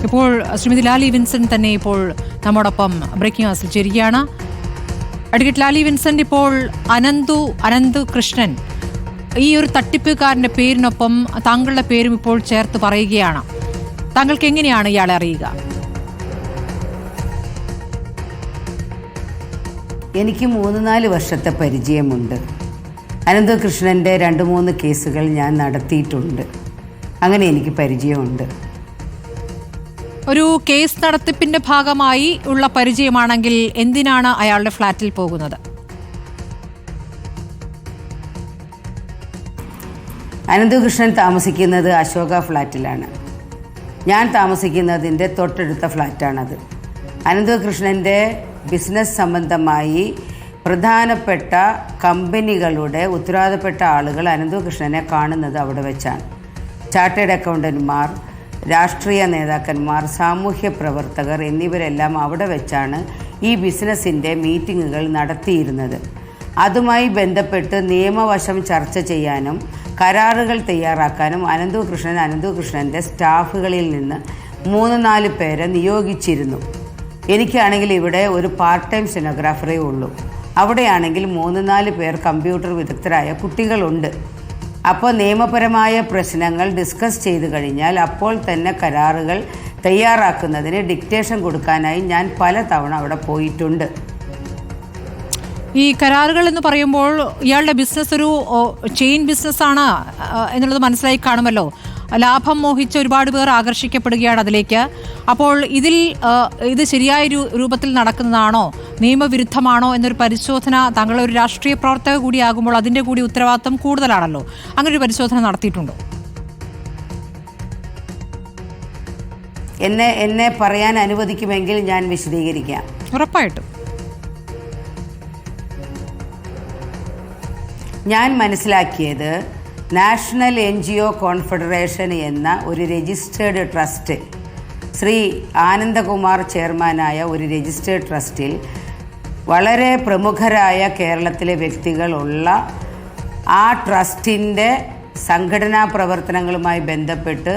ഇപ്പോൾ ശ്രീമതി ലാലി വിൻസെന്റ് തന്നെ ഇപ്പോൾ നമ്മോടൊപ്പം ബ്രേക്കിംഗ് ന്യൂസിൽ ചേരുകയാണ്. അഡ്വക്കേറ്റ് ലാലി വിൻസെന്റ്, ഇപ്പോൾ അനന്തു കൃഷ്ണൻ ഈ ഒരു തട്ടിപ്പുകാരന്റെ പേരിനൊപ്പം താങ്കളുടെ പേരും ഇപ്പോൾ ചേർത്ത് പറയുകയാണ്. താങ്കൾക്ക് എങ്ങനെയാണ് ഇയാളെ അറിയുക? എനിക്ക് 3-4 വർഷത്തെ പരിചയമുണ്ട്. അനന്തകൃഷ്ണൻ്റെ 2-3 കേസുകൾ ഞാൻ നടത്തിയിട്ടുണ്ട്. അങ്ങനെ എനിക്ക് പരിചയമുണ്ട്. ഒരു കേസ് നടത്തിപ്പിന്റെ ഭാഗമായി ഉള്ള പരിചയമാണെങ്കിൽ എന്തിനാണ് അയാളുടെ ഫ്ളാറ്റിൽ പോകുന്നത്? അനന്തകൃഷ്ണൻ താമസിക്കുന്നത് അശോക ഫ്ലാറ്റിലാണ്. ഞാൻ താമസിക്കുന്നതിൻ്റെ തൊട്ടടുത്ത ഫ്ലാറ്റാണത്. അനന്തകൃഷ്ണൻ്റെ ബിസിനസ് സംബന്ധമായി പ്രധാനപ്പെട്ട കമ്പനികളുടെ ഉത്തരവാദപ്പെട്ട ആളുകൾ അനന്തകൃഷ്ണനെ കാണുന്നത് അവിടെ വെച്ചാണ്. ചാർട്ടേഡ് അക്കൗണ്ടന്റുമാർ, രാഷ്ട്രീയ നേതാക്കന്മാർ, സാമൂഹ്യ പ്രവർത്തകർ എന്നിവരെല്ലാം അവിടെ വെച്ചാണ് ഈ ബിസിനസ്സിൻ്റെ മീറ്റിങ്ങുകൾ നടത്തിയിരുന്നത്. അതുമായി ബന്ധപ്പെട്ട് നിയമവശം ചർച്ച ചെയ്യാനും കരാറുകൾ തയ്യാറാക്കാനും അനന്തകൃഷ്ണൻ്റെ സ്റ്റാഫുകളിൽ നിന്ന് 3-4 പേരെ നിയോഗിച്ചിരുന്നു. എനിക്കാണെങ്കിൽ ഇവിടെ ഒരു പാർട്ട് ടൈം സ്റ്റെനോഗ്രാഫറേ ഉള്ളൂ. അവിടെയാണെങ്കിൽ 3-4 പേർ കമ്പ്യൂട്ടർ വിദഗ്ധരായ കുട്ടികളുണ്ട്. അപ്പോൾ നിയമപരമായ പ്രശ്നങ്ങൾ ഡിസ്കസ് ചെയ്തു കഴിഞ്ഞാൽ അപ്പോൾ തന്നെ കരാറുകൾ തയ്യാറാക്കുന്നതിന് ഡിക്റ്റേഷൻ കൊടുക്കാനായി ഞാൻ പലതവണ അവിടെ പോയിട്ടുണ്ട്. ഈ കരാറുകൾ എന്ന് പറയുമ്പോൾ ഇയാളുടെ ബിസിനസ് ഒരു ചെയിൻ ബിസിനസ്സാണ് എന്നുള്ളത് മനസ്സിലായി കാണുമല്ലോ. ലാഭം മോഹിച്ച് ഒരുപാട് പേർ ആകർഷിക്കപ്പെടുകയാണ് അതിലേക്ക്. അപ്പോൾ ഇത് ശരിയായ രൂപത്തിൽ നടക്കുന്നതാണോ, നിയമവിരുദ്ധമാണോ എന്നൊരു പരിശോധന താങ്കൾ ഒരു രാഷ്ട്രീയ പ്രവർത്തക കൂടിയാകുമ്പോൾ അതിൻ്റെ കൂടി ഉത്തരവാദിത്വം കൂടുതലാണല്ലോ. അങ്ങനെ ഒരു പരിശോധന നടത്തിയിട്ടുണ്ടോ? എന്നെ പറയാൻ അനുവദിക്കുമെങ്കിൽ ഞാൻ വിശദീകരിക്കാം. ഉറപ്പായിട്ടും. ഞാൻ മനസ്സിലാക്കിയത് നാഷണൽ NGO കോൺഫെഡറേഷൻ എന്ന ഒരു രജിസ്റ്റേർഡ് ട്രസ്റ്റ്, ശ്രീ ആനന്ദകുമാർ ചെയർമാനായ ഒരു രജിസ്റ്റേർഡ് ട്രസ്റ്റിൽ വളരെ പ്രമുഖരായ കേരളത്തിലെ വ്യക്തികളുള്ള ആ ട്രസ്റ്റിൻ്റെ സംഘടനാ പ്രവർത്തനങ്ങളുമായി ബന്ധപ്പെട്ട്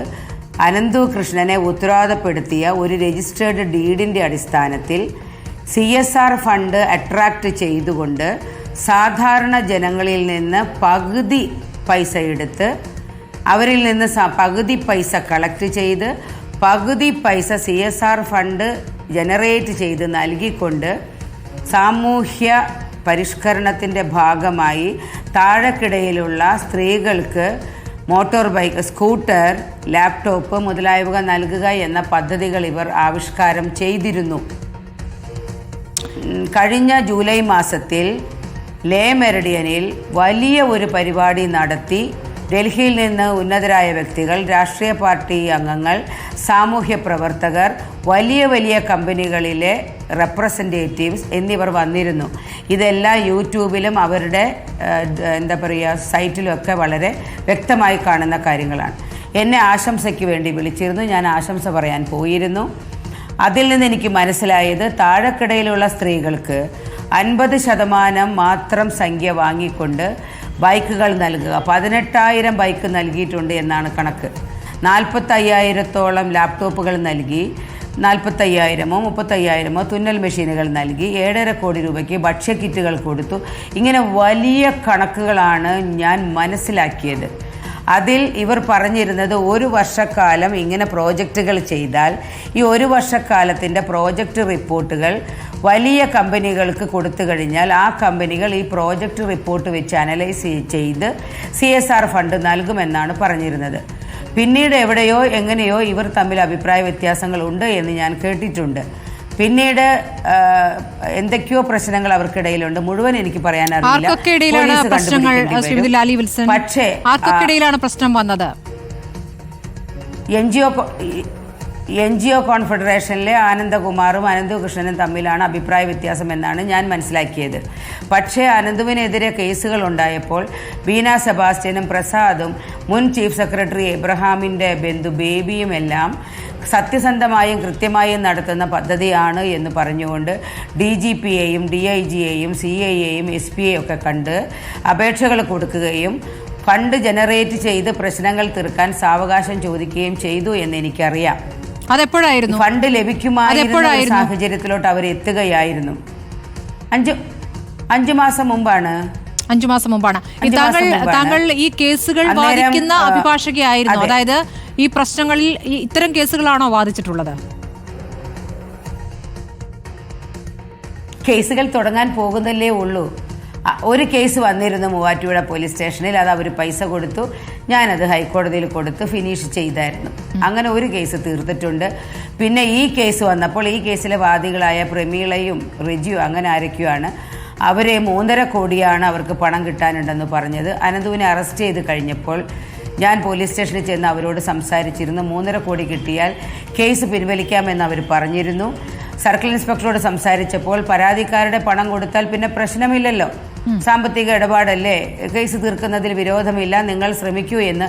അനന്തകൃഷ്ണനെ ഉത്തരവാദപ്പെടുത്തിയ ഒരു രജിസ്റ്റേർഡ് ഡീഡിൻ്റെ അടിസ്ഥാനത്തിൽ CSR ഫണ്ട് അട്രാക്റ്റ് ചെയ്തുകൊണ്ട് സാധാരണ ജനങ്ങളിൽ നിന്ന് പകുതി പൈസ എടുത്ത് അവരിൽ നിന്ന് പകുതി പൈസ കളക്ട് ചെയ്ത് പകുതി പൈസ CSR ഫണ്ട് ജനറേറ്റ് ചെയ്ത് നൽകിക്കൊണ്ട് സാമൂഹ്യ പരിഷ്കരണത്തിൻ്റെ ഭാഗമായി താഴെക്കിടയിലുള്ള സ്ത്രീകൾക്ക് മോട്ടോർ ബൈക്ക്, സ്കൂട്ടർ, ലാപ്ടോപ്പ് മുതലായവ നൽകുക എന്ന പദ്ധതികൾ ഇവർ ആവിഷ്കാരം ചെയ്തിരുന്നു. കഴിഞ്ഞ ജൂലൈ മാസത്തിൽ ലേ മെറിഡിയനിൽ വലിയ ഒരു പരിപാടി നടത്തി. ഡൽഹിയിൽ നിന്ന് ഉന്നതരായ വ്യക്തികൾ, രാഷ്ട്രീയ പാർട്ടി അംഗങ്ങൾ, സാമൂഹ്യ പ്രവർത്തകർ, വലിയ കമ്പനികളിലെ റെപ്രസെൻറ്റേറ്റീവ്സ് എന്നിവർ വന്നിരുന്നു. ഇതെല്ലാം യൂട്യൂബിലും അവരുടെ സൈറ്റിലുമൊക്കെ വളരെ വ്യക്തമായി കാണുന്ന കാര്യങ്ങളാണ്. എന്നെ ആശംസയ്ക്ക് വേണ്ടി വിളിച്ചിരുന്നു. ഞാൻ ആശംസ പറയാൻ പോയിരുന്നു. അതിൽ നിന്ന് എനിക്ക് മനസ്സിലായത് താഴെക്കിടയിലുള്ള സ്ത്രീകൾക്ക് 50% മാത്രം സംഖ്യ വാങ്ങിക്കൊണ്ട് ബൈക്കുകൾ നൽകുക. 18,000 ബൈക്ക് നൽകിയിട്ടുണ്ട് എന്നാണ് കണക്ക്. 45,000-ഓളം ലാപ്ടോപ്പുകൾ നൽകി, 45,000-ഓ 35,000-ഓ തുന്നൽ മെഷീനുകൾ നൽകി, 7.5 കോടി രൂപയ്ക്ക് ഭക്ഷ്യക്കിറ്റുകൾ കൊടുത്തു. ഇങ്ങനെ വലിയ കണക്കുകളാണ് ഞാൻ മനസ്സിലാക്കിയത്. അതിൽ ഇവർ പറഞ്ഞിരുന്നത് 1 വർഷക്കാലം ഇങ്ങനെ പ്രോജക്റ്റുകൾ ചെയ്താൽ ഈ 1 വർഷക്കാലത്തിൻ്റെ പ്രോജക്റ്റ് റിപ്പോർട്ടുകൾ വലിയ കമ്പനികൾക്ക് കൊടുത്തു കഴിഞ്ഞാൽ ആ കമ്പനികൾ ഈ പ്രോജക്റ്റ് റിപ്പോർട്ട് വെച്ച് അനലൈസ് ചെയ്ത് CSR ഫണ്ട് നൽകുമെന്നാണ് പറഞ്ഞിരുന്നത്. പിന്നീട് എവിടെയോ എങ്ങനെയോ ഇവർ തമ്മിൽ അഭിപ്രായ വ്യത്യാസങ്ങളുണ്ട് എന്ന് ഞാൻ കേട്ടിട്ടുണ്ട്. പിന്നീട് എന്തൊക്കെയോ പ്രശ്നങ്ങൾ അവർക്കിടയിലുണ്ട്. മുഴുവൻ എനിക്ക് പറയാൻ അറിയില്ല. പക്ഷേ പ്രശ്നം വന്നത് NGO കോൺഫെഡറേഷനിലെ ആനന്ദകുമാറും അനന്തകൃഷ്ണനും തമ്മിലാണ് അഭിപ്രായ വ്യത്യാസം എന്നാണ് ഞാൻ മനസ്സിലാക്കിയത്. പക്ഷേ അനന്തുവിനെതിരെ കേസുകൾ ഉണ്ടായപ്പോൾ ബീന സെബാസ്റ്റ്യനും പ്രസാദും മുൻ ചീഫ് സെക്രട്ടറി എബ്രഹാമിൻ്റെ ബന്ധു ബേബിയുമെല്ലാം സത്യസന്ധമായും കൃത്യമായും നടത്തുന്ന പദ്ധതിയാണ് എന്ന് പറഞ്ഞുകൊണ്ട് DGPയെയും DIGയെയും CIയെയും SPയെയും ഒക്കെ കണ്ട് അപേക്ഷകൾ കൊടുക്കുകയും ഫണ്ട് ജനറേറ്റ് ചെയ്ത് പ്രശ്നങ്ങൾ തീർക്കാൻ സാവകാശം ചോദിക്കുകയും ചെയ്തു എന്ന് എനിക്കറിയാം. അതെപ്പോഴായിരുന്നു? ഫണ്ട് ലഭിക്കുമായിരുന്ന സാഹചര്യത്തിലോട്ട് അവർ എത്തുകയായിരുന്നു. 5 മാസം മുമ്പാണ്. 5 മാസം മുമ്പാണ്. താങ്കൾ ഈ കേസുകൾ വാദിക്കുന്ന അഭിഭാഷകയായിരുന്നു. അതായത് ഈ പ്രശ്നങ്ങളിൽ ഇത്തരം കേസുകളാണോ വാദിച്ചിട്ടുള്ളത്? കേസുകൾ തുടങ്ങാൻ പോകുന്നല്ലേ ഉള്ളൂ. ഒരു കേസ് വന്നിരുന്നു മൂവാറ്റുപുഴ പോലീസ് സ്റ്റേഷനിൽ. അത് അവർ പൈസ കൊടുത്തു, ഞാനത് ഹൈക്കോടതിയിൽ കൊടുത്ത് ഫിനിഷ് ചെയ്തായിരുന്നു. അങ്ങനെ ഒരു കേസ് തീർത്തിട്ടുണ്ട്. പിന്നെ ഈ കേസ് വന്നപ്പോൾ ഈ കേസിലെ വാദികളായ പ്രമീളയും റിജിയും അങ്ങനെ ആരൊക്കെയാണ് അവരെ 3.5 കോടിയാണ് അവർക്ക് പണം കിട്ടാനുണ്ടെന്ന് പറഞ്ഞത്. അനന്തുവിനെ അറസ്റ്റ് ചെയ്ത് കഴിഞ്ഞപ്പോൾ ഞാൻ പോലീസ് സ്റ്റേഷനിൽ ചെന്ന് അവരോട് സംസാരിച്ചിരുന്നു. 3.5 കോടി കിട്ടിയാൽ കേസ് പിൻവലിക്കാമെന്ന് അവർ പറഞ്ഞിരുന്നു. സർക്കിൾ ഇൻസ്പെക്ടറോട് സംസാരിച്ചപ്പോൾ പരാതിക്കാരുടെ പണം കൊടുത്താൽ പിന്നെ പ്രശ്നമില്ലല്ലോ, സാമ്പത്തിക ഇടപാടല്ലേ, കേസ് തീർക്കുന്നതിൽ വിരോധമില്ല, നിങ്ങൾ ശ്രമിക്കൂ എന്ന്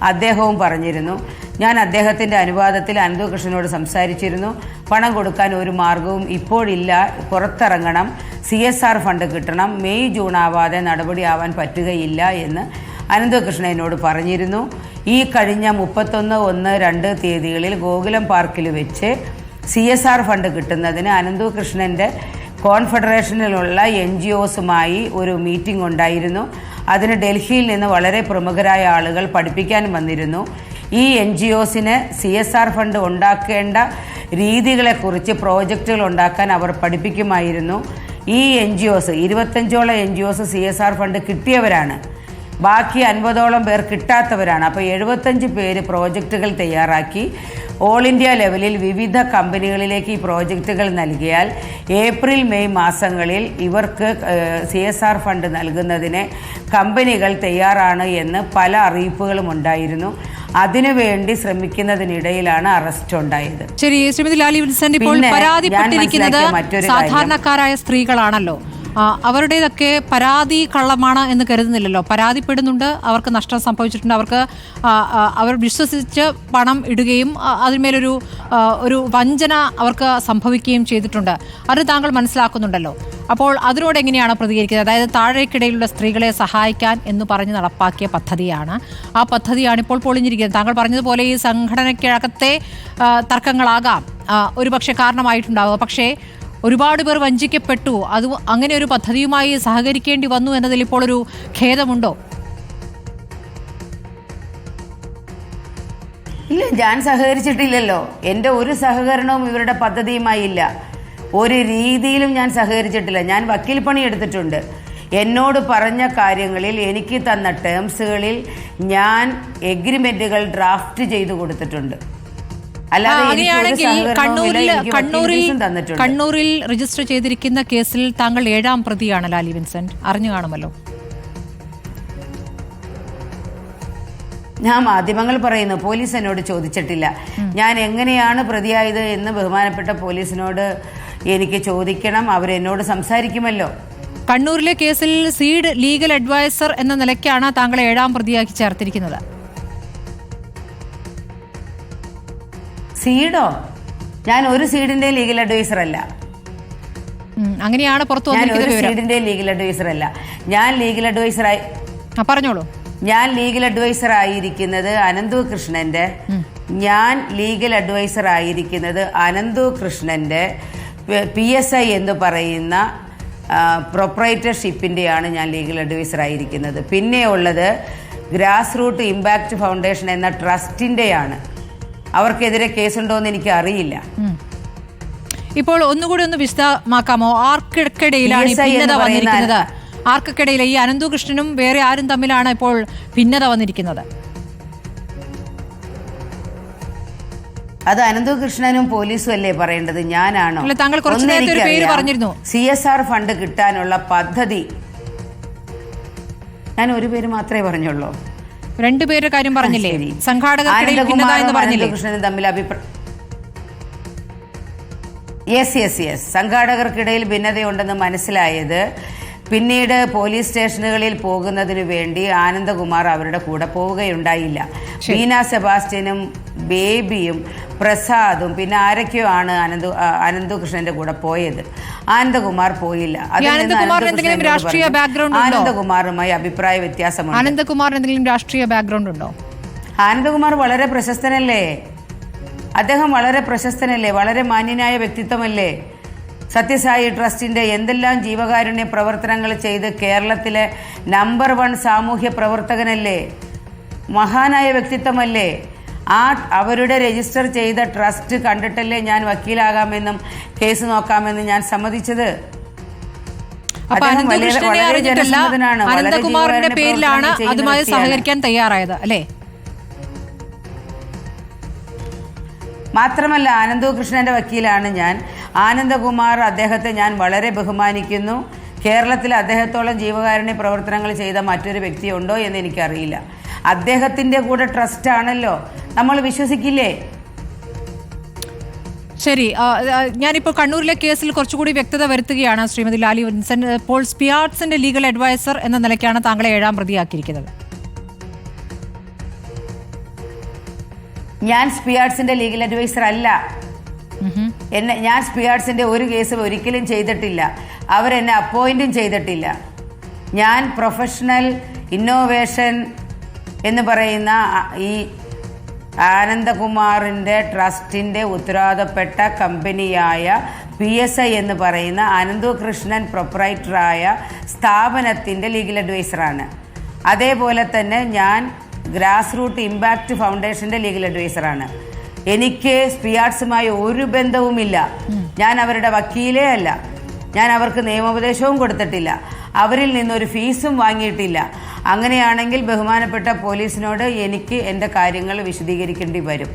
അദ്ദേഹവും പറഞ്ഞിരുന്നു. ഞാൻ അദ്ദേഹത്തിൻ്റെ അനുവാദത്തിൽ അനന്തു കൃഷ്ണനോട് സംസാരിച്ചിരുന്നു. പണം കൊടുക്കാൻ ഒരു മാർഗവും ഇപ്പോഴില്ല, പുറത്തിറങ്ങണം, CSR ഫണ്ട് കിട്ടണം, മെയ് ജൂൺ ആവാതെ നടപടിയാവാൻ പറ്റുകയില്ല എന്ന് അനന്തു കൃഷ്ണൻ എന്നോട് പറഞ്ഞിരുന്നു. ഈ കഴിഞ്ഞ 31, 1, 2 തീയതികളിൽ ഗോകുലം പാർക്കിൽ വെച്ച് CSR ഫണ്ട് കിട്ടുന്നതിന് അനന്തു കൃഷ്ണൻ്റെ കോൺഫെഡറേഷനിലുള്ള NGOസുമായി ഒരു മീറ്റിംഗ് ഉണ്ടായിരുന്നു. അതിന് ഡൽഹിയിൽ നിന്ന് വളരെ പ്രമുഖരായ ആളുകൾ പഠിപ്പിക്കാൻ വന്നിരുന്നു. ഈ NGOസിന് CSR ഫണ്ട് ഉണ്ടാക്കേണ്ട രീതികളെക്കുറിച്ച് പ്രോജക്റ്റുകൾ ഉണ്ടാക്കാൻ അവർ പഠിപ്പിക്കുമായിരുന്നു. ഈ NGOs 25ഓളം NGOs CSR ഫണ്ട് കിട്ടിയവരാണ്, ബാക്കി 50ഓളം പേർ കിട്ടാത്തവരാണ്. അപ്പോൾ 75 പേര് പ്രോജക്റ്റുകൾ തയ്യാറാക്കി ഓൾ ഇന്ത്യ ലെവലിൽ വിവിധ കമ്പനികളിലേക്ക് ഈ പ്രോജക്റ്റുകൾ നൽകിയാൽ ഏപ്രിൽ മെയ് മാസങ്ങളിൽ ഇവർക്ക് CSR ഫണ്ട് നൽകുന്നതിന് കമ്പനികൾ തയ്യാറാണ് എന്ന് പല അറിയിപ്പുകളും ഉണ്ടായിരുന്നു. അതിനുവേണ്ടി ശ്രമിക്കുന്നതിനിടയിലാണ് അറസ്റ്റ് ഉണ്ടായത്. ശരി, ശ്രീമതി ലാലി വിൻസെന്റ്, ഇപ്പോൾ പരാതിപ്പെട്ടിരിക്കുന്നത് സാധാരണക്കാരായ സ്ത്രീകളാണല്ലോ. അവരുടേതൊക്കെ പരാതി കള്ളമാണ് എന്ന് കരുതുന്നില്ലല്ലോ. പരാതിപ്പെടുന്നുണ്ട്, അവർക്ക് നഷ്ടം സംഭവിച്ചിട്ടുണ്ട്, അവർക്ക് അവർ വിശ്വസിച്ച് പണം ഇടുകയും അതിന്മേലൊരു വഞ്ചന അവർക്ക് സംഭവിക്കുകയും ചെയ്തിട്ടുണ്ട്. അത് താങ്കൾ മനസ്സിലാക്കുന്നുണ്ടല്ലോ. അപ്പോൾ അതിനോട് എങ്ങനെയാണ് പ്രതികരിക്കുന്നത്? അതായത് താഴേക്കിടയിലുള്ള സ്ത്രീകളെ സഹായിക്കാൻ എന്ന് പറഞ്ഞ് നടപ്പാക്കിയ പദ്ധതിയാണ്. ആ പദ്ധതിയാണ് ഇപ്പോൾ പൊളിഞ്ഞിരിക്കുന്നത്. താങ്കൾ പറഞ്ഞതുപോലെ ഈ സംഘടനയ്ക്കകത്തെ തർക്കങ്ങളാകാം ഒരുപക്ഷെ കാരണമായിട്ടുണ്ടാവുക. പക്ഷേ ഒരുപാട് പേർ വഞ്ചിക്കപ്പെട്ടു, അത് അങ്ങനെ ഒരു പദ്ധതിയുമായി സഹകരിക്കേണ്ടി വന്നു എന്നതിൽ ഇപ്പോൾ ഒരു ഖേദമുണ്ടോ? ഇല്ല, ഞാൻ സഹകരിച്ചിട്ടില്ലല്ലോ. എൻ്റെ ഒരു സഹകരണവും ഇവരുടെ പദ്ധതിയുമായി ഇല്ല. ഒരു രീതിയിലും ഞാൻ സഹകരിച്ചിട്ടില്ല. ഞാൻ വക്കീൽ പണി എടുത്തിട്ടുണ്ട്. എന്നോട് പറഞ്ഞ കാര്യങ്ങളിൽ എനിക്ക് തന്ന ടേംസുകളിൽ ഞാൻ എഗ്രിമെന്റുകൾ ഡ്രാഫ്റ്റ് ചെയ്തു കൊടുത്തിട്ടുണ്ട്. കണ്ണൂരിൽ രജിസ്റ്റർ ചെയ്തിരിക്കുന്ന കേസിൽ താങ്കൾ 7ാം പ്രതിയാണ് ലാലി വിൻസെന്റ്, അറിഞ്ഞു കാണുമല്ലോ. ഞാൻ മാധ്യമങ്ങൾ പറയുന്നു, പോലീസ് എന്നോട് ചോദിച്ചിട്ടില്ല. ഞാൻ എങ്ങനെയാണ് പ്രതിയായത് എന്ന് ബഹുമാനപ്പെട്ട പോലീസിനോട് എനിക്ക് ചോദിക്കണം, അവരെന്നോട് സംസാരിക്കുമല്ലോ. കണ്ണൂരിലെ കേസിൽ സീഡ് ലീഗൽ അഡ്വൈസർ എന്ന നിലയ്ക്കാണ് താങ്കളെ 7ാം പ്രതിയാക്കി ചേർത്തിരിക്കുന്നത്. സീഡോ? ഞാൻ ഒരു സീഡിന്റെ ലീഗൽ അഡ്വൈസർ അല്ല. അങ്ങനെയാണ് പുറത്തു വന്നിരിക്കുന്നത്. സീഡിന്റെ ലീഗൽ അഡ്വൈസർ അല്ല. ഞാൻ ലീഗൽ അഡ്വൈസറായി പറഞ്ഞോളൂ. ഞാൻ ലീഗൽ അഡ്വൈസർ ആയിരിക്കുന്നത് അനന്തു കൃഷ്ണന്റെ അനന്തു കൃഷ്ണന്റെ PSI എന്ന് പറയുന്ന പ്രൊപ്പറേറ്റർഷിപ്പിൻ്റെയാണ് ഞാൻ ലീഗൽ അഡ്വൈസർ ആയിരിക്കുന്നത്. പിന്നെ ഉള്ളത് ഗ്രാസ് റൂട്ട് ഇമ്പാക്റ്റ് ഫൗണ്ടേഷൻ എന്ന ട്രസ്റ്റിൻ്റെയാണ്. അവർക്കെതിരെ കേസുണ്ടോയെന്ന് എനിക്ക് അറിയില്ല. ഇപ്പോൾ ഒന്നുകൂടി ഒന്ന് വിശദമാക്കാമോ? ആർക്കിടയിലാണ് ഭിന്നത വന്നിരിക്കുന്നത്? ആർക്കിടയിൽ ഈ അനന്തു കൃഷ്ണനും വേറെ ആരും തമ്മിലാണ് ഇപ്പോൾ ഭിന്നത വന്നിരിക്കുന്നത്? അത് അനന്തു കൃഷ്ണനും പോലീസും അല്ലേ പറയേണ്ടത്, ഞാനാണോ? താങ്കൾ കുറച്ച് നേരത്തെ ഒരു പേര് പറഞ്ഞിരുന്നു, CSR ഫണ്ട് കിട്ടാനുള്ള പദ്ധതി. ഞാൻ ഒരു പേര് മാത്രമേ പറഞ്ഞുള്ളൂ. 2 പേരുടെ കാര്യം പറഞ്ഞില്ലേ? സംഘാടകർക്കിടയിൽ ഭിന്നത എന്ന് പറഞ്ഞില്ലേ? കൃഷ്ണനും തമ്മിൽ യെസ് സംഘാടകർക്കിടയിൽ ഭിന്നതയുണ്ടെന്ന് മനസ്സിലായത് പിന്നീട് പോലീസ് സ്റ്റേഷനുകളിൽ പോകുന്നതിനു വേണ്ടി ആനന്ദകുമാർ അവരുടെ കൂടെ പോവുകയുണ്ടായില്ല. ബീന സെബാസ്റ്റ്യനും ബേബിയും പ്രസാദും പിന്നെ ആരൊക്കെയോ ആണ് അനന്തു കൃഷ്ണന്റെ കൂടെ പോയത്. ആനന്ദകുമാർ പോയില്ല. ആനന്ദകുമാറുമായി അഭിപ്രായ വ്യത്യാസമുണ്ട്. ആനന്ദകുമാറിന് എന്തെങ്കിലും രാഷ്ട്രീയ ബാക്ക്ഗ്രൗണ്ട് ഉണ്ടോ? ആനന്ദകുമാർ വളരെ പ്രശസ്തനല്ലേ? അദ്ദേഹം വളരെ പ്രശസ്തനല്ലേ, വളരെ മാന്യനായ വ്യക്തിത്വമല്ലേ? സത്യസായി ട്രസ്റ്റിൻ്റെ എന്തെല്ലാം ജീവകാരുണ്യ പ്രവർത്തനങ്ങൾ ചെയ്ത് കേരളത്തിലെ നമ്പർ 1 സാമൂഹ്യ പ്രവർത്തകനല്ലേ? മഹാനായ വ്യക്തിത്വമല്ലേ? അവരുടെ രജിസ്റ്റർ ചെയ്ത ട്രസ്റ്റ് കണ്ടിട്ടല്ലേ ഞാൻ വക്കീലാകാമെന്നും കേസ് നോക്കാമെന്നും ഞാൻ സമ്മതിച്ചത്. അനന്തകുമാറിന്റെ പേരിലാണ് അതുമായി സഹകരിക്കാൻ തയ്യാറായത് അല്ലേ? മാത്രമല്ല ആനന്ദകൃഷ്ണന്റെ വക്കീലാണ് ഞാൻ. ആനന്ദകുമാർ, അദ്ദേഹത്തെ ഞാൻ വളരെ ബഹുമാനിക്കുന്നു. കേരളത്തിൽ അദ്ദേഹത്തോളം ജീവകാരുണ്യ പ്രവർത്തനങ്ങൾ ചെയ്ത മറ്റൊരു വ്യക്തിയുണ്ടോ എന്ന് എനിക്കറിയില്ല. അദ്ദേഹത്തിൻ്റെ കൂടെ ട്രസ്റ്റ് ആണല്ലോ, നമ്മൾ വിശ്വസിക്കില്ലേ? ശരി, ഞാനിപ്പോൾ കണ്ണൂരിലെ കേസിൽ കുറച്ചുകൂടി വ്യക്തത വരുത്തുകയാണ് ശ്രീമതി ലാലി വിൻസെന്റ്. ഇപ്പോൾ സ്പിയാർട്സിന്റെ ലീഗൽ അഡ്വൈസർ എന്ന നിലയ്ക്കാണ് താങ്കളെ 7ാം പ്രതിയാക്കിയിരിക്കുന്നത്. ഞാൻ സ്പിയാർട്സിന്റെ ലീഗൽ അഡ്വൈസർ അല്ല. ഞാൻ സ്പിയാർട്സിന്റെ ഒരു കേസ് ഒരിക്കലും ചെയ്തിട്ടില്ല. അവരെന്നെ അപ്പോയിന്റും ചെയ്തിട്ടില്ല. ഞാൻ പ്രൊഫഷണൽ ഇന്നോവേഷൻ എന്ന് പറയുന്ന ഈ ആനന്ദകുമാറിൻ്റെ ട്രസ്റ്റിൻ്റെ ഉത്തരവാദപ്പെട്ട കമ്പനിയായ PSI എന്ന് പറയുന്ന അനന്തകൃഷ്ണൻ പ്രൊപ്പറൈറ്ററായ സ്ഥാപനത്തിൻ്റെ ലീഗൽ അഡ്വൈസറാണ്. അതേപോലെ തന്നെ ഞാൻ ഗ്രാസ് റൂട്ട് ഇമ്പാക്റ്റ് ഫൗണ്ടേഷൻ്റെ ലീഗൽ അഡ്വൈസറാണ്. എനിക്ക് സ്പിയാർട്സുമായി ഒരു ബന്ധവുമില്ല. ഞാൻ അവരുടെ വക്കീലേ അല്ല. ഞാൻ അവർക്ക് നിയമോപദേശവും കൊടുത്തിട്ടില്ല. അവരിൽ നിന്നൊരു ഫീസും വാങ്ങിയിട്ടില്ല. അങ്ങനെയാണെങ്കിൽ ബഹുമാനപ്പെട്ട പോലീസിനോട് എനിക്ക് എൻ്റെ കാര്യങ്ങൾ വിശദീകരിക്കേണ്ടി വരും.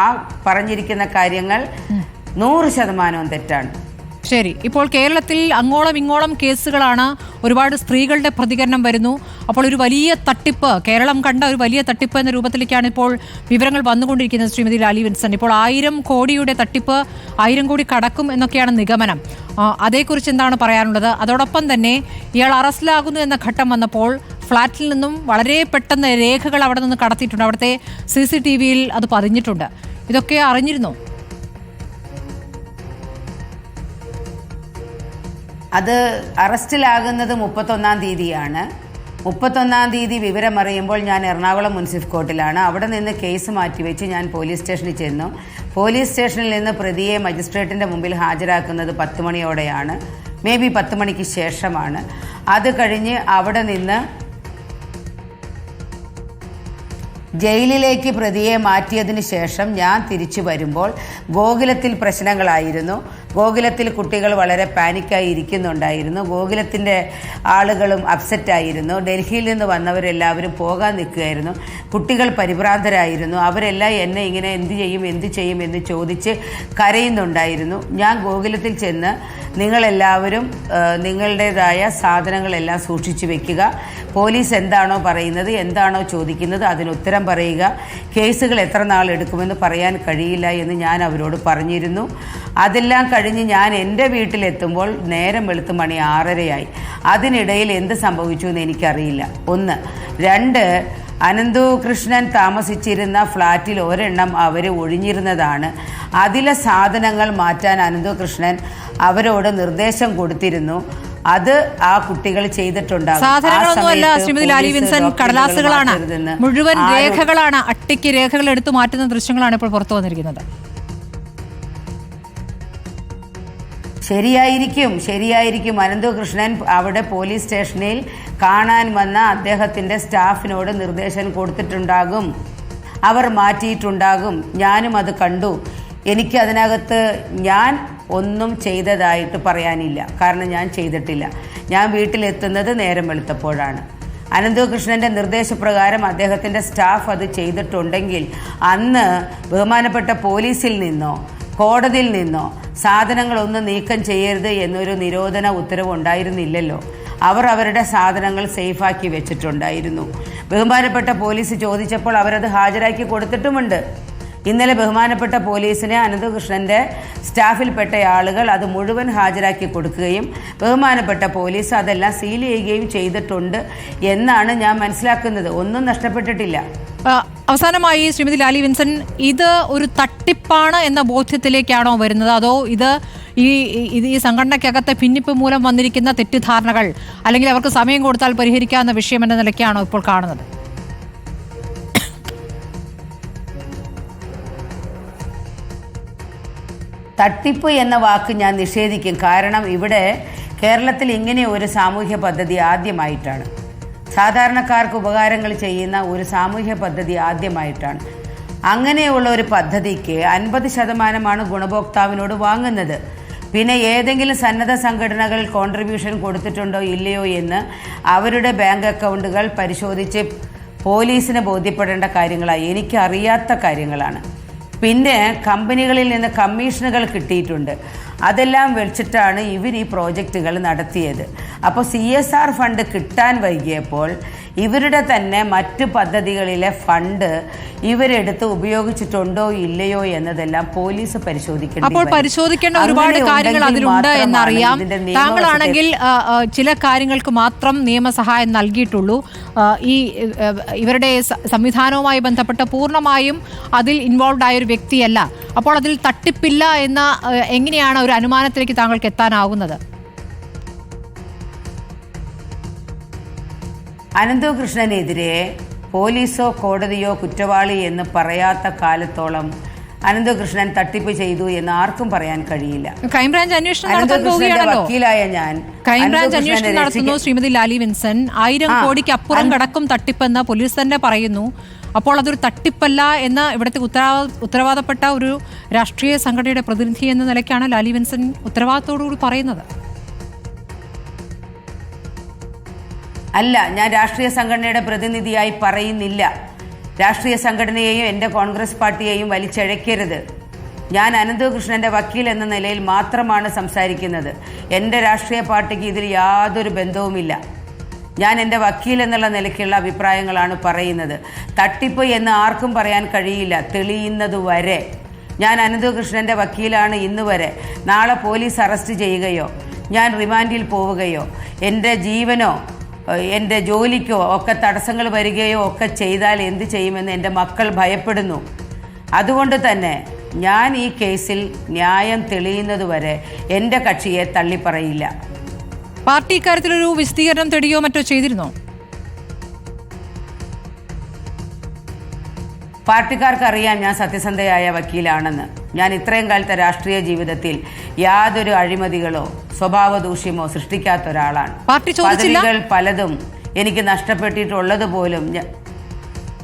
ആ പറഞ്ഞിരിക്കുന്ന കാര്യങ്ങൾ 100% തെറ്റാണ്. ശരി, ഇപ്പോൾ കേരളത്തിൽ അങ്ങോളം ഇങ്ങോളം കേസുകളാണ്. ഒരുപാട് സ്ത്രീകളുടെ പ്രതികരണം വരുന്നു. അപ്പോൾ ഒരു വലിയ തട്ടിപ്പ്, കേരളം കണ്ട ഒരു വലിയ തട്ടിപ്പ് എന്ന രൂപത്തിലേക്കാണ് ഇപ്പോൾ വിവരങ്ങൾ വന്നുകൊണ്ടിരിക്കുന്നത് ശ്രീമതി ലാലി വിൻസെന്റ്. ഇപ്പോൾ 1000 കോടിയുടെ തട്ടിപ്പ് 1000 കോടി കടക്കും എന്നൊക്കെയാണ് നിഗമനം. അതേക്കുറിച്ച് എന്താണ് പറയാനുള്ളത്? അതോടൊപ്പം തന്നെ ഇയാൾ അറസ്റ്റിലാകുന്നു എന്ന ഘട്ടം വന്നപ്പോൾ ഫ്ളാറ്റിൽ നിന്നും വളരെ പെട്ടെന്ന് രേഖകൾ അവിടെ നിന്ന് കടത്തിയിട്ടുണ്ട്. അവിടുത്തെ CCTVയിൽ അത് പതിഞ്ഞിട്ടുണ്ട്. ഇതൊക്കെ അറിഞ്ഞിരുന്നോ? അത് അറസ്റ്റിലാകുന്നത് 31-ാം തീയതിയാണ്. 31-ാം തീയതി വിവരമറിയുമ്പോൾ ഞാൻ എറണാകുളം മുനിസിപ്പൽ കോർട്ടിലാണ്. അവിടെ നിന്ന് കേസ് മാറ്റിവെച്ച് ഞാൻ പോലീസ് സ്റ്റേഷനിൽ ചെന്നു. പോലീസ് സ്റ്റേഷനിൽ നിന്ന് പ്രതിയെ മജിസ്ട്രേറ്റിൻ്റെ മുമ്പിൽ ഹാജരാക്കുന്നത് 10 മണിയോടെയാണ്. മേ ബി 10 മണിക്ക് ശേഷമാണ്. അത് കഴിഞ്ഞ് അവിടെ നിന്ന് ജയിലിലേക്ക് പ്രതിയെ മാറ്റിയതിന് ശേഷം ഞാൻ തിരിച്ചു വരുമ്പോൾ ഗോകുലത്തിൽ പ്രശ്നങ്ങളായിരുന്നു. ഗോകുലത്തിൽ കുട്ടികൾ വളരെ പാനിക്കായി ഇരിക്കുന്നുണ്ടായിരുന്നു. ഗോകുലത്തിൻ്റെ ആളുകളും അപ്സെറ്റായിരുന്നു. ഡൽഹിയിൽ നിന്ന് വന്നവരെല്ലാവരും പോകാൻ നിൽക്കുകയായിരുന്നു. കുട്ടികൾ പരിഭ്രാന്തരായിരുന്നു. അവരെല്ലാം എന്നെ ഇങ്ങനെ എന്ത് ചെയ്യും എന്ന് ചോദിച്ച് കരയുന്നുണ്ടായിരുന്നു. ഞാൻ ഗോകുലത്തിൽ ചെന്ന് നിങ്ങളെല്ലാവരും നിങ്ങളുടേതായ സാധനങ്ങളെല്ലാം സൂക്ഷിച്ചു വെക്കുക, പോലീസ് എന്താണോ പറയുന്നത്, എന്താണോ ചോദിക്കുന്നത് അതിനുത്തരം പറയുക, കേസുകൾ എത്ര നാൾ എടുക്കുമെന്ന് പറയാൻ കഴിയില്ല എന്ന് ഞാൻ അവരോട് പറഞ്ഞിരുന്നു. അതെല്ലാം കഴിഞ്ഞ് ഞാൻ എൻ്റെ വീട്ടിലെത്തുമ്പോൾ നേരം വെളുത്ത് മണി 6:30 അതിനിടയിൽ എന്ത് സംഭവിച്ചു എന്ന് എനിക്കറിയില്ല. 1. 2, അനന്തകൃഷ്ണൻ താമസിച്ചിരുന്ന ഫ്ലാറ്റിൽ ഒരെണ്ണം അവർ ഒഴിഞ്ഞിരുന്നതാണ്. അതിലെ സാധനങ്ങൾ മാറ്റാൻ അനന്തകൃഷ്ണൻ അവരോട് നിർദ്ദേശം കൊടുത്തിരുന്നു. അത് ആ കുട്ടികൾ ചെയ്തിട്ടുണ്ടാകും. സാധനങ്ങളൊന്നുമല്ല ശ്രീമതി ലാലി വിൻസെന്റ്, കടലാസുകളാണ്, മുഴുവൻ രേഖകളാണ്. അട്ടിക്ക് രേഖകൾ എടുത്തു മാറ്റുന്ന ദൃശ്യങ്ങളാണ് ഇപ്പോൾ പുറത്തു വന്നിരിക്കുന്നത്. ശരിയായിരിക്കും. അനന്തകൃഷ്ണൻ അവിടെ പോലീസ് സ്റ്റേഷനിൽ കാണാൻ വന്ന അദ്ദേഹത്തിൻ്റെ സ്റ്റാഫിനോട് നിർദ്ദേശം കൊടുത്തിട്ടുണ്ടാകും. അവർ മാറ്റിയിട്ടുണ്ടാകും. ഞാനും അത് കണ്ടു. എനിക്ക് അതിനകത്ത് ഞാൻ ഒന്നും ചെയ്തതായിട്ട് പറയാനില്ല. കാരണം ഞാൻ ചെയ്തിട്ടില്ല. ഞാൻ വീട്ടിലെത്തുന്നത് നേരം വെളുത്തപ്പോഴാണ്. അനന്തകൃഷ്ണൻ്റെ നിർദ്ദേശപ്രകാരം അദ്ദേഹത്തിൻ്റെ സ്റ്റാഫ് അത് ചെയ്തിട്ടുണ്ടെങ്കിൽ അന്ന് ബഹുമാനപ്പെട്ട പോലീസിൽ നിന്നോ കോടതിയിൽ നിന്നോ സാധനങ്ങളൊന്നും നീക്കം ചെയ്യരുത് എന്നൊരു നിരോധന ഉത്തരവ് ഉണ്ടായിരുന്നില്ലല്ലോ. അവർ അവരുടെ സാധനങ്ങൾ സേഫാക്കി വെച്ചിട്ടുണ്ടായിരുന്നു. ബഹുമാനപ്പെട്ട പോലീസ് ചോദിച്ചപ്പോൾ അവരത് ഹാജരാക്കി കൊടുത്തിട്ടുമുണ്ട്. ഇന്നലെ ബഹുമാനപ്പെട്ട പോലീസിനെ അനന്തകൃഷ്ണൻ്റെ സ്റ്റാഫിൽപ്പെട്ട ആളുകൾ അത് മുഴുവൻ ഹാജരാക്കി കൊടുക്കുകയും ബഹുമാനപ്പെട്ട പോലീസ് അതെല്ലാം സീൽ ചെയ്യുകയും ചെയ്തിട്ടുണ്ട് എന്നാണ് ഞാൻ മനസ്സിലാക്കുന്നത്. ഒന്നും നഷ്ടപ്പെട്ടിട്ടില്ല. അവസാനമായി ശ്രീമതി ലാലി വിൻസെന്റ്, ഇത് ഒരു തട്ടിപ്പാണ് എന്ന ബോധ്യത്തിലേക്കാണോ വരുന്നത്? അതോ ഇത് ഈ സംഘടനയ്ക്കകത്തെ ഭിന്നിപ്പ് മൂലം വന്നിരിക്കുന്ന തെറ്റിദ്ധാരണകൾ, അല്ലെങ്കിൽ അവർക്ക് സമയം കൊടുത്താൽ പരിഹരിക്കാവുന്ന വിഷയം എന്ന നിലയ്ക്കാണോ ഇപ്പോൾ കാണുന്നത്? തട്ടിപ്പ് എന്ന വാക്ക് ഞാൻ നിഷേധിക്കും. കാരണം ഇവിടെ കേരളത്തിൽ ഇങ്ങനെ ഒരു സാമൂഹ്യ പദ്ധതി ആദ്യമായിട്ടാണ്. സാധാരണക്കാർക്ക് ഉപകാരങ്ങൾ ചെയ്യുന്ന ഒരു സാമൂഹ്യ പദ്ധതി ആദ്യമായിട്ടാണ്. അങ്ങനെയുള്ള ഒരു പദ്ധതിക്ക് 50% ഗുണഭോക്താവിനോട് വാങ്ങുന്നത്. പിന്നെ ഏതെങ്കിലും സന്നദ്ധ സംഘടനകൾ കോൺട്രിബ്യൂഷൻ കൊടുത്തിട്ടുണ്ടോ ഇല്ലയോ എന്ന് അവരുടെ ബാങ്ക് അക്കൗണ്ടുകൾ പരിശോധിച്ച് പോലീസിന് ബോധ്യപ്പെടേണ്ട കാര്യങ്ങളാണ്. എനിക്കറിയാത്ത കാര്യങ്ങളാണ്. പിന്നെ കമ്പനികളിൽ നിന്ന് കമ്മീഷനുകൾ കിട്ടിയിട്ടുണ്ട്. അതെല്ലാം വെച്ചിട്ടാണ് ഇവർ ഈ പ്രോജക്റ്റുകൾ നടത്തിയത്. അപ്പോൾ CSR ഫണ്ട് കിട്ടാൻ വൈകിയപ്പോൾ ഇവരുടെ തന്നെ മറ്റു പദ്ധതികളിലെ ഫണ്ട് ഇവരെടുത്ത് ഉപയോഗിച്ചിട്ടുണ്ടോ ഇല്ലയോ എന്നതെല്ലാം പോലീസ് പരിശോധിക്കണം. അപ്പോൾ പരിശോധിക്കേണ്ട ഒരുപാട് കാര്യങ്ങൾ അതിലുണ്ട് എന്നറിയാം. താങ്കളാണെങ്കിൽ ചില കാര്യങ്ങൾക്ക് മാത്രം നിയമസഹായം നൽകിയിട്ടുള്ളൂ. ഈ ഇവരുടെ സംവിധാനവുമായി ബന്ധപ്പെട്ട് പൂർണ്ണമായും അതിൽ ഇൻവോൾവ് ആയ ഒരു വ്യക്തിയല്ല. അപ്പോൾ അതിൽ തട്ടിപ്പില്ല എന്ന എങ്ങനെയാണ് ഒരു അനുമാനത്തിലേക്ക് താങ്കൾക്ക് എത്താനാവുന്നത്? അനന്തകൃഷ്ണനെതിരെ പോലീസോ കോടതിയോ കുറ്റവാളി എന്ന് പറയാത്ത കാലത്തോളം അനന്തകൃഷ്ണൻ തട്ടിപ്പ് ചെയ്തു എന്ന് ആർക്കും പറയാൻ കഴിയില്ല. ക്രൈംബ്രാഞ്ച് അന്വേഷണം നടത്താൻ പോവുകയാണല്ലോ. വക്കീലായ ഞാൻ ക്രൈംബ്രാഞ്ച് അന്വേഷണം നടത്തുന്നു. ശ്രീമതി ലാലി വിൻസൻ 1000 കോടിക്ക് അപ്പുറം കടക്കും തട്ടിപ്പെന്ന് പോലീസ് തന്നെ പറയുന്നു. അപ്പോൾ അതൊരു തട്ടിപ്പല്ല എന്ന് ഇവിടുത്തെ ഉത്തരവാദപ്പെട്ട ഒരു രാഷ്ട്രീയ സംഘടനയുടെ പ്രതിനിധി എന്ന നിലയ്ക്കാണ് ലാലി വിൻസൻ ഉത്തരവാദിത്തോടുകൂടി പറയുന്നത്. അല്ല, ഞാൻ രാഷ്ട്രീയ സംഘടനയുടെ പ്രതിനിധിയായി പറയുന്നില്ല. രാഷ്ട്രീയ സംഘടനയെയും എൻ്റെ കോൺഗ്രസ് പാർട്ടിയെയും വലിച്ചഴക്കരുത്. ഞാൻ അനന്തകൃഷ്ണൻ്റെ വക്കീൽ എന്ന നിലയിൽ മാത്രമാണ് സംസാരിക്കുന്നത്. എൻ്റെ രാഷ്ട്രീയ പാർട്ടിക്ക് ഇതിൽ യാതൊരു ബന്ധവുമില്ല. ഞാൻ എൻ്റെ വക്കീൽ എന്നുള്ള നിലയ്ക്കുള്ള അഭിപ്രായങ്ങളാണ് പറയുന്നത്. തട്ടിപ്പ് എന്ന് ആർക്കും പറയാൻ കഴിയില്ല തെളിയുന്നതുവരെ. ഞാൻ അനന്തകൃഷ്ണൻ്റെ വക്കീലാണ് ഇന്ന് വരെ. നാളെ പോലീസ് അറസ്റ്റ് ചെയ്യുകയോ ഞാൻ റിമാൻഡിൽ പോവുകയോ എൻ്റെ ജീവനോ എൻ്റെ ജോലിക്കോ ഒക്കെ തടസ്സങ്ങൾ വരികയോ ഒക്കെ ചെയ്താൽ എന്ത് ചെയ്യുമെന്ന് എൻ്റെ മക്കൾ ഭയപ്പെടുന്നു. അതുകൊണ്ട് തന്നെ ഞാൻ ഈ കേസിൽ ന്യായം തെളിയുന്നതുവരെ എൻ്റെ കക്ഷിയെ തള്ളിപ്പറയില്ല. പാർട്ടി ഇക്കാര്യത്തിലൊരു വിശദീകരണം തേടുകയോ മറ്റോ ചെയ്തിരുന്നോ? പാർട്ടിക്കാർക്കറിയാം ഞാൻ സത്യസന്ധയായ വക്കീലാണെന്ന്. ഞാൻ ഇത്രയും കാലത്തെ രാഷ്ട്രീയ ജീവിതത്തിൽ യാതൊരു അഴിമതികളോ സ്വഭാവ ദൂഷ്യമോ സൃഷ്ടിക്കാത്ത ഒരാളാണ്. പദവികൾ പലതും എനിക്ക് നഷ്ടപ്പെട്ടിട്ടുള്ളത് പോലും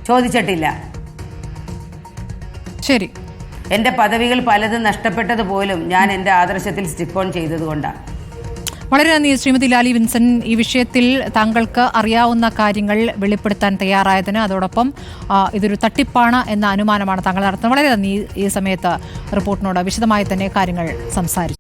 ചോദിച്ചിട്ടില്ല. ശരി, എൻ്റെ പദവികൾ പലതും നഷ്ടപ്പെട്ടത് പോലും ഞാൻ എൻ്റെ ആദർശത്തിൽ സ്റ്റിക്ക് ഓൺ ചെയ്തതുകൊണ്ടാണ്. വളരെ നന്ദി ശ്രീമതി ലാലി വിൻസൻ, ഈ വിഷയത്തിൽ താങ്കൾക്ക് അറിയാവുന്ന കാര്യങ്ങൾ വെളിപ്പെടുത്താൻ തയ്യാറായതിന്. അതോടൊപ്പം ഇതൊരു തട്ടിപ്പാണ് എന്ന അനുമാനമാണ് താങ്കൾ നടത്തുന്നത്. വളരെ നന്ദി ഈ സമയത്ത് റിപ്പോർട്ടിനോട് വിശദമായി തന്നെ കാര്യങ്ങൾ സംസാരിച്ചു.